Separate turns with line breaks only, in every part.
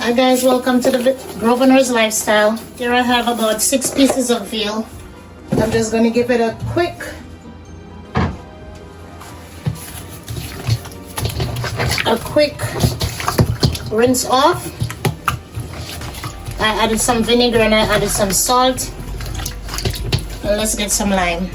Hi guys, welcome to the Grosvenor's Lifestyle. Here I have about 6 pieces of veal. I'm just going to give it a quick rinse off. I added some vinegar and I added some salt. And let's get some lime.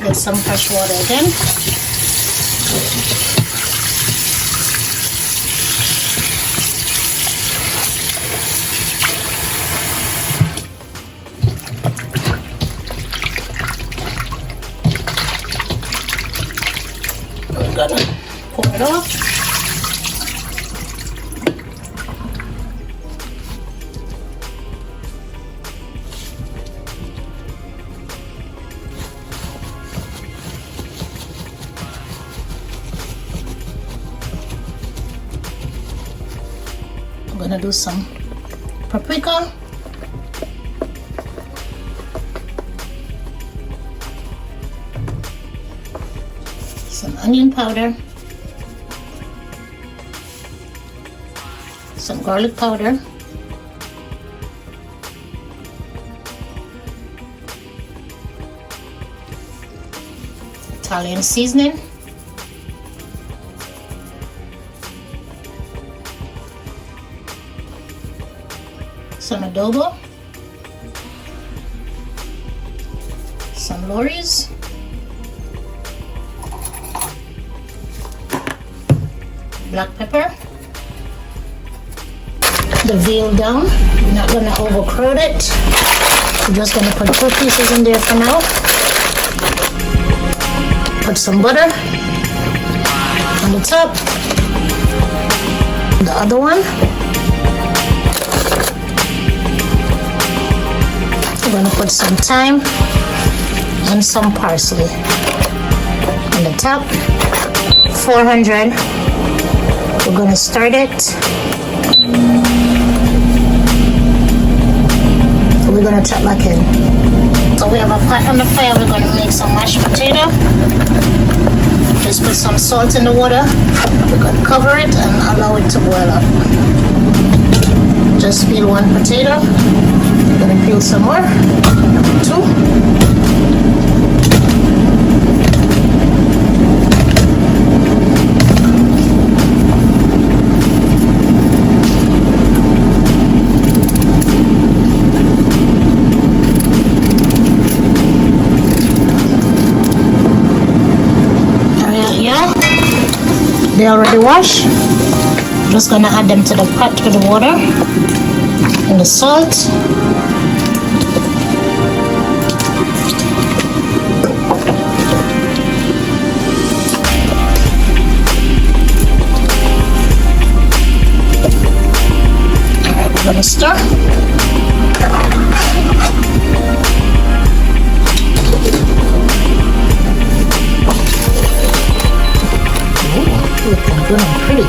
Get some fresh water again. We're gonna pour it off. I'm gonna do some paprika, some onion powder, some garlic powder, Italian seasoning, some adobo, some Lorry's, black pepper, the veal down. We're not going to overcrowd it. We're just going to put 2 pieces in there for now. Put some butter on the top. The other one. We're going to put some thyme and some parsley on the top. 400. We're going to start it. We're going to chop back in. So we have a pot on the fire. We're going to make some mashed potato. Just put some salt in the water. We're going to cover it and allow it to boil up. Just peel 1 potato. We're going to peel some more. 2. They already washed. Just gonna add them to the pot with the water and the salt. Alright, we're gonna stir. Looking good and pretty.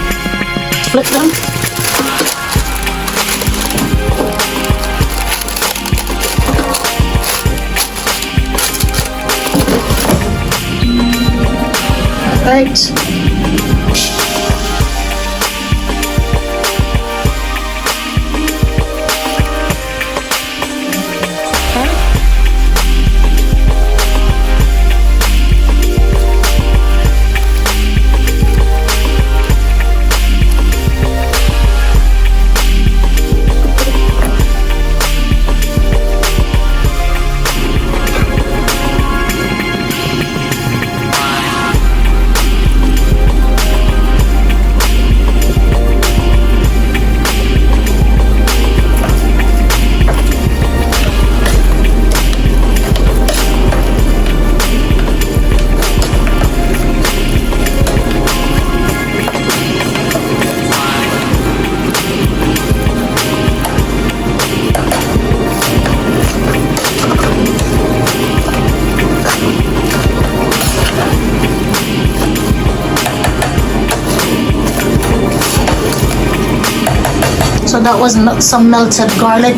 Flip them. Right. that was some melted garlic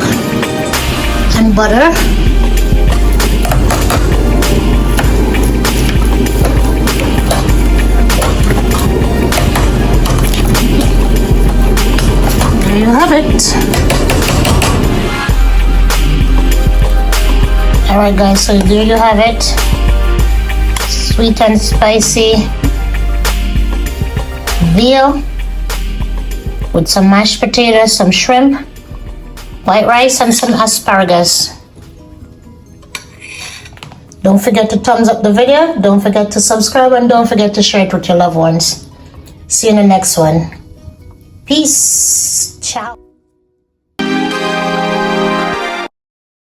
and butter. There you have it. Alright guys, so there you have it. Sweet and spicy veal with some mashed potatoes, some shrimp, white rice, and some asparagus. Don't forget to thumbs up the video, don't forget to subscribe, and don't forget to share it with your loved ones. See you in the next one. Peace. Ciao.